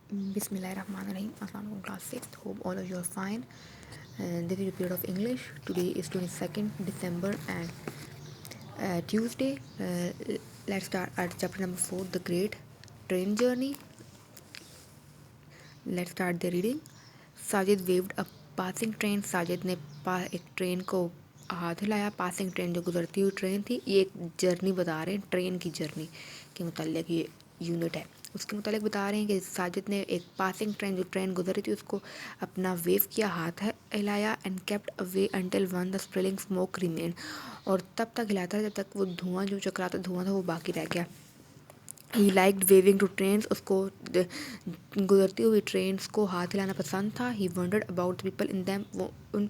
Bismillahirrahmanirrahim. Assalamualaikum class 6th. Hope all of you are fine. This is a period of English. Today is 22nd December and Tuesday. Let's start at chapter number 4, The Great Train Journey. Let's start the reading. Sajid waived a passing train. Sajid ने एक train को हाथ हिलाया. Passing train जो गुजरती हुई train थी. ये एक जर्नी बता रहे हैं, ट्रेन की जर्नी के मुतालिक ये यूनिट है. उसके मुतालिक बता रहे हैं कि साजिद ने एक पासिंग ट्रेन जो ट्रेन गुजर रही थी उसको अपना वेव किया, हाथ हिलाया. And kept away until one the spiralling smoke remain. और तब तक हिलाता था जब तक वो धुआं जो चकराता धुआं था वो बाकी रह गया. He liked waving to trains. उसको गुजरती हुई ट्रेन्स को हाथ हिलाना पसंद था. He wondered about the people in them. वो उन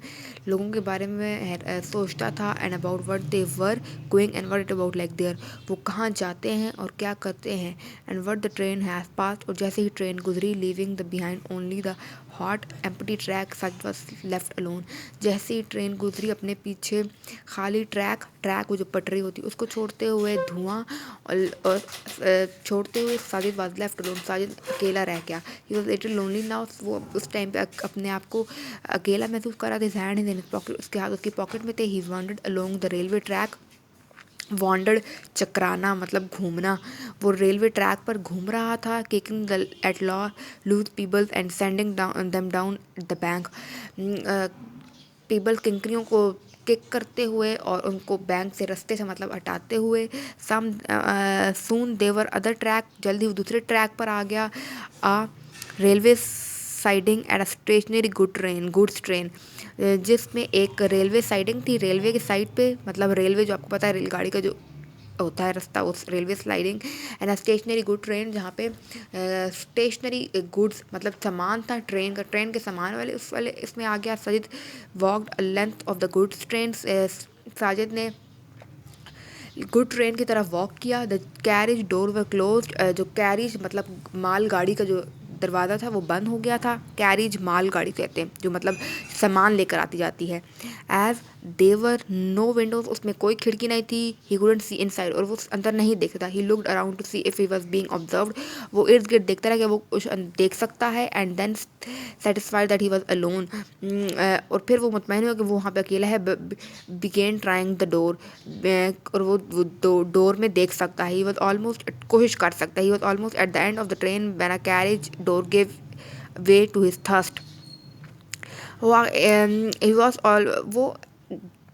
लोगों के बारे में सोचता था. And about what they were going and what it about like there. वो कहाँ जाते हैं और क्या करते हैं. And what the train has passed. और जैसे ही ट्रेन गुजरी, leaving the behind only the hot empty track. Such was left alone. जैसे ही ट्रेन गुजरी, अपने पीछे खाली ट्रैक वो जो पटरी होती उसको छोड़ते हुए धुआं और छोड़ते हुए Sajid was left alone. Sajid अकेला रह गया. He was little lonely now. वो उस टाइम पे अपने आप को अकेला महसूस कर रहा था. His hand in pocket. उसके हाथ उसकी पॉकेट में थे. He wandered along the railway track. Wandered चकराना मतलब घूमना. वो रेलवे ट्रैक पर घूम रहा था. Kicking the at law loose pebbles and sending them down the bank. Pebble किंकरियों को किक करते हुए और उनको बैंक से रास्ते से मतलब हटाते हुए. Some soon they were other track. जल्दी वो दूसरे ट्रैक पर आ गया. A railway siding at a stationary goods train. जिसमें एक रेलवे साइडिंग थी. रेलवे के साइड पे मतलब रेलवे जो आपको पता है रेलगाड़ी का जो होता है रास्ता, उस railway sliding. And stationary good train जहाँ पे स्टेशनरी गुड्स मतलब सामान था ट्रेन का. ट्रेन के सामान वाले उस वाले इसमें आ गया. Sajid walked a length of the goods train. Sajid ने गुड ट्रेन की तरफ वॉक किया. The carriage door were close. जो कैरिज मतलब माल गाड़ी का जो दरवाज़ा था वो बंद हो गया था. कैरिज माल गाड़ी कहते हैं जो मतलब सामान लेकर आती जाती है. As there were no windows. उसमें कोई खिड़की नहीं थी. He couldn't see inside. और वो अंदर नहीं देखता. He looked around to see if he was being observed. वो इर्द गिर्द देखता रहा कि वो कुछ देख सकता है. And then satisfied that he was alone. और फिर वो मुतमईन हुआ कि वो वहाँ पे अकेला है. Began trying the door. और वो डोर में देख सकता है. ही वाज ऑलमोस्ट कोशिश कर सकता है. He was almost at the end of the train when a carriage door give way to his thirst. He was all. वो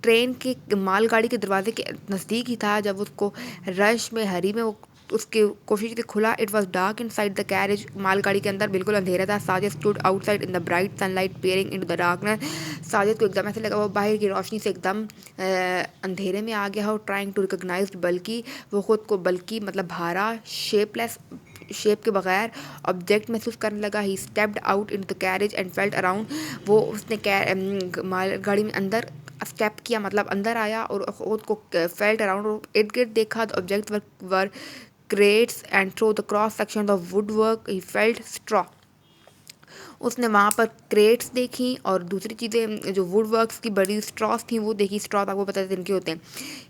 ट्रेन के मालगाड़ी के दरवाजे के नज़दीक ही था जब उसको रश में हरी में वो उसकी कोशिश की खुला. It was dark in side the carriage. मालगाड़ी के अंदर बिल्कुल अंधेरा था. Sajid stood outside in the bright sunlight pairing into the darkness. Sajid को एकदम ऐसे लगा वो बाहर की रोशनी से एकदम अंधेरे में आ गया हो. Trying to recognise. बल्कि वो खुद को बल्कि मतलब भारा शेपलेस शेप के बगैर ऑब्जेक्ट महसूस करने लगा. ही stepped out in the carriage and felt around. वो उसने मालगाड़ी में अंदर स्टेप किया मतलब अंदर आया और खुद को फेल्ट अराउंड और इर्द गिर्द देखा. The object were crates and through the cross section of would work. He felt straw. उसने वहाँ पर क्रेट्स देखी और दूसरी चीज़ें जो वुड वर्क्स की बड़ी स्ट्रॉस थी वो देखी. स्ट्रॉ आपको पता है इनके होते हैं.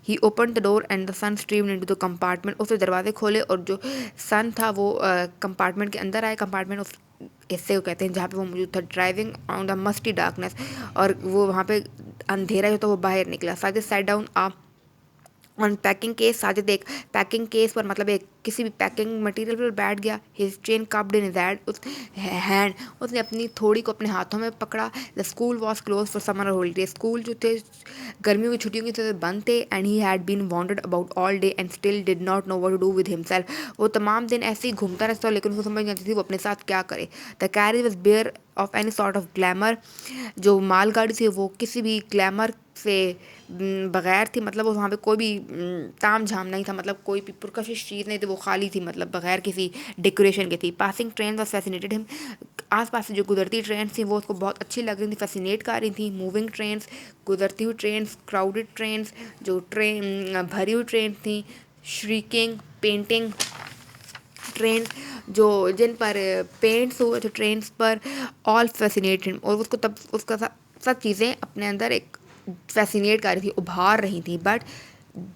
He open the door and the sun stream into the compartment. उसने दरवाजे खोले और जो सन था वो कंपार्टमेंट के अंदर आया. कंपार्टमेंट उस हिस्से को कहते हैं जहाँ पे वो मौजूद था. Driving on the musty darkness. और वो वहाँ पे अंधेरा जो था वो बाहर निकला. Sajid side down on packing case. Sajid एक पैकिंग केस पर मतलब एक किसी भी पैकिंग मटेरियल पर बैठ गया. His chin cupped in his hand. उसने अपनी थोड़ी को अपने हाथों में पकड़ा. The school was closed for summer holiday. School जो थे गर्मियों की छुट्टियों की तरह बंद थे. And he had been wandered about all day and still did not know what to do with himself. वो तमाम दिन ऐसे ही घूमता रहता लेकिन उसको समझ नहीं आती थी वो अपने साथ क्या करे. The carriage was bare of any sort of glamour. जो मालगाड़ी थी वो किसी भी ग्लैमर से बगैर थी. मतलब वहाँ पे कोई भी ताम झाम नहीं था. मतलब कोई भी पुरकशिश चीज़ नहीं थी. वो खाली थी मतलब बगैर किसी डेकोरेशन के थी. Passing train was fascinated him. आस पास से जो गुजरती ट्रेन थी वो उसको बहुत अच्छी लग रही थी, फैसिनेट कर रही थी. मूविंग ट्रेन्स गुजरती हुई ट्रेन्स. क्राउडेड ट्रेन्स जो ट्रेन भरी हुई ट्रेन थी. श्रीकिंग पेंटिंग ट्रेन जो जिन पर पेंट्स हुए थे ट्रेन्स पर. All fascinated. और उसको तब उसका सब चीज़ें अपने अंदर एक फैसिनेट कर रही थी, उभार रही थी. But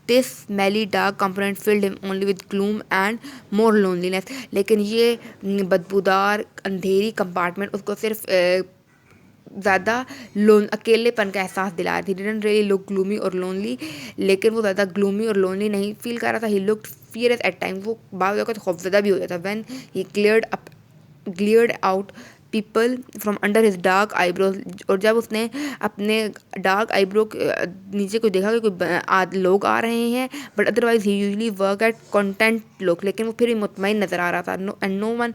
this smelly dark component filled him only with gloom and more loneliness. लेकिन ये बदबूदार अंधेरी कंपार्टमेंट उसको सिर्फ ज़्यादा लोन अकेलेपन का एहसास दिला रही थी. डिडंट रियली लुक ग्लूमी और लोनली, लेकिन वो ज़्यादा ग्लूमी और लोनली नहीं फील कर रहा था. He looked fierce at time, वो बाद में खौफजदा भी हो जाता. When he glared out people from under his dark eyebrows, और जब उसने अपने डार्क आईब्रो नीचे को देखा कि कोई लोग आ रहे हैं, but otherwise he usually work at content look, लेकिन वो फिर भी मुतमईन नज़र आ रहा था. And no one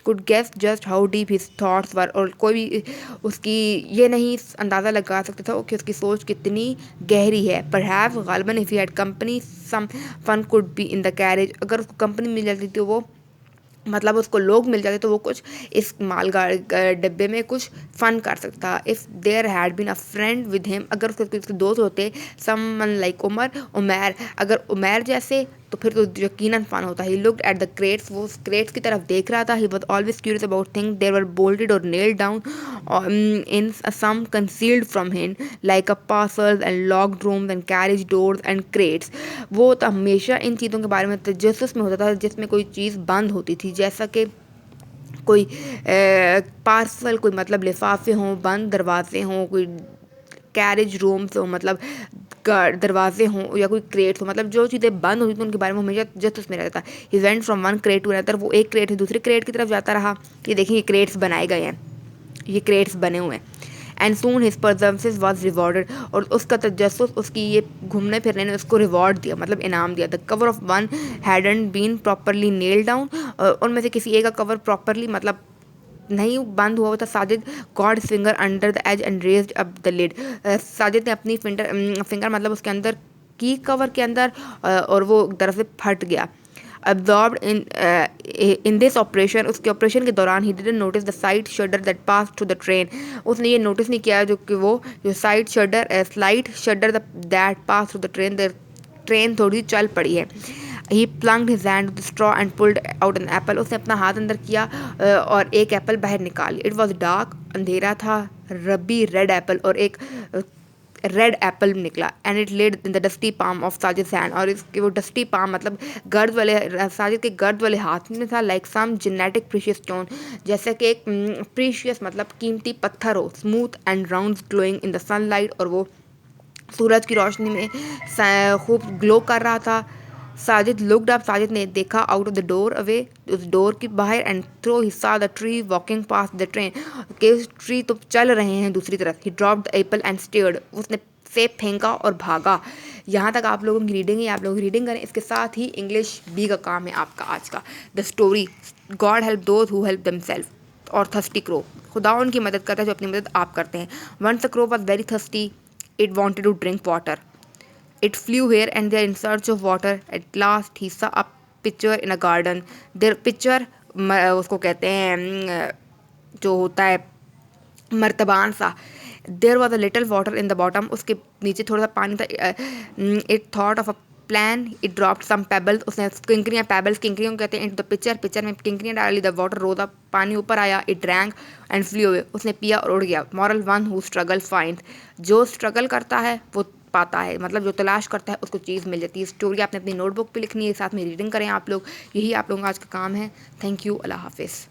could guess just how deep his thoughts were, और कोई भी उसकी ये नहीं अंदाज़ा लगा सकता था कि उसकी सोच कितनी गहरी है. परहैप्स गालिबन if he had company some fun could be in the carriage, अगर उसको कंपनी मिल जाती तो वो मतलब उसको लोग मिल जाते तो वो कुछ इस मालगाड़ी डिब्बे में कुछ फ़न कर सकता. If there had been a friend with him, अगर उसके दोस्त होते समवन लाइक उमर, अगर उमर जैसे, तो फिर तो यकीनन फ़न होता. He looked at the crates, वो क्रेट्स की तरफ देख रहा था. He was always curious about things there were bolted और nailed down in some concealed from him like a parcels and locked rooms and carriage doors and crates. वो तो हमेशा इन चीज़ों के बारे में तजस्सुस में होता था जिसमें कोई चीज़ बंद होती थी, जैसा कि कोई पार्सल, कोई मतलब लिफाफे हों, बंद दरवाजे हों, कोई कैरेज रूम्स हो मतलब दरवाजे हों, या कोई क्रेट्स हो, मतलब जो चीज़ें बंद होती थी उनके बारे में हमेशा जस्ट उसमें रहता था. He went from one crate to another, वो एक क्रेट से दूसरे क्रेट की तरफ जाता रहा. ये देखिए ये क्रेट्स बनाए गए हैं, ये क्रेट्स बने हुए हैं. And soon his persistence was rewarded, और उसका तजस्सुस, उसकी ये घूमने फिरने ने उसको रिवॉर्ड दिया, मतलब इनाम दिया. The cover of one hadn't been properly nailed down, उनमें से किसी एक का कवर प्रॉपरली मतलब नहीं बंद हुआ था. Sajid got finger under the edge and raised up the lid, Sajid ने अपनी फिंगर मतलब उसके अंदर की कवर के अंदर, और वो तरफ से फट गया. absorbed in this operation, उसके ऑपरेशन के दौरान he didn't notice the side shudder that passed through the train, उसने ये नोटिस नहीं किया जो कि वो जो side शडर slide शडर that passed through the train, the train थोड़ी चल पड़ी है. He plunged his hand to the straw and pulled out an apple, उसने अपना हाथ अंदर किया और एक एप्पल बाहर निकाली. It was dark, अंधेरा था. रबी रेड एप्पल, और एक रेड एप्पल निकला. And it laid in the dusty palm of Sajid hand, और इसके वो डस्टी पाम मतलब गर्द वाले साजिद के गर्द वाले हाथ में था. Like some genetic precious stone, जैसे कि एक प्रीशियस मतलब कीमती पत्थर हो. Smooth and round glowing in the sunlight, और वो सूरज की रोशनी में खूब ग्लो कर रहा था. साजिद लुक्ड अप, साजिद ने देखा out of the door away, उस डोर की बाहर. And through he saw the tree walking past the train, के ट्री तो चल रहे हैं दूसरी तरफ. He dropped the apple and stared, उसने सेब फेंका और भागा. यहाँ तक आप लोगों की रीडिंग है, आप लोग रीडिंग करें. इसके साथ ही इंग्लिश बी का काम है आपका आज का. The story God help those who help themself, और थर्स्टी क्रो, खुदा उनकी मदद करता है जो अपनी मदद आप करते हैं. Once the crow was very thirsty, it wanted to drink water. It flew here and there in search of water. At last he saw a pitcher in a garden. Their pitcher उसको कहते हैं जो होता है मर्तबान सा. There was a little water in the bottom, उसके नीचे थोड़ा सा पानी था. It thought of a plan, it dropped some pebbles, उसने किंकरियाँ, पेबल्स किंकरियों को कहते हैं. इनटू द पिक्चर, पिक्चर में किंकरियाँ डाली. द वाटर रोज अप, पानी ऊपर आया. It drank and flu away, उसने पिया और उड़ गया. Moral one who struggle find, जो स्ट्रगल करता है वो पाता है, मतलब जो तलाश करता है उसको चीज़ मिल जाती है. स्टोरी आपने अपनी नोटबुक पे लिखनी है, साथ में रीडिंग करें आप लोग. यही आप लोगों का आज का काम है. थैंक यू, अल्लाह हाफिज़.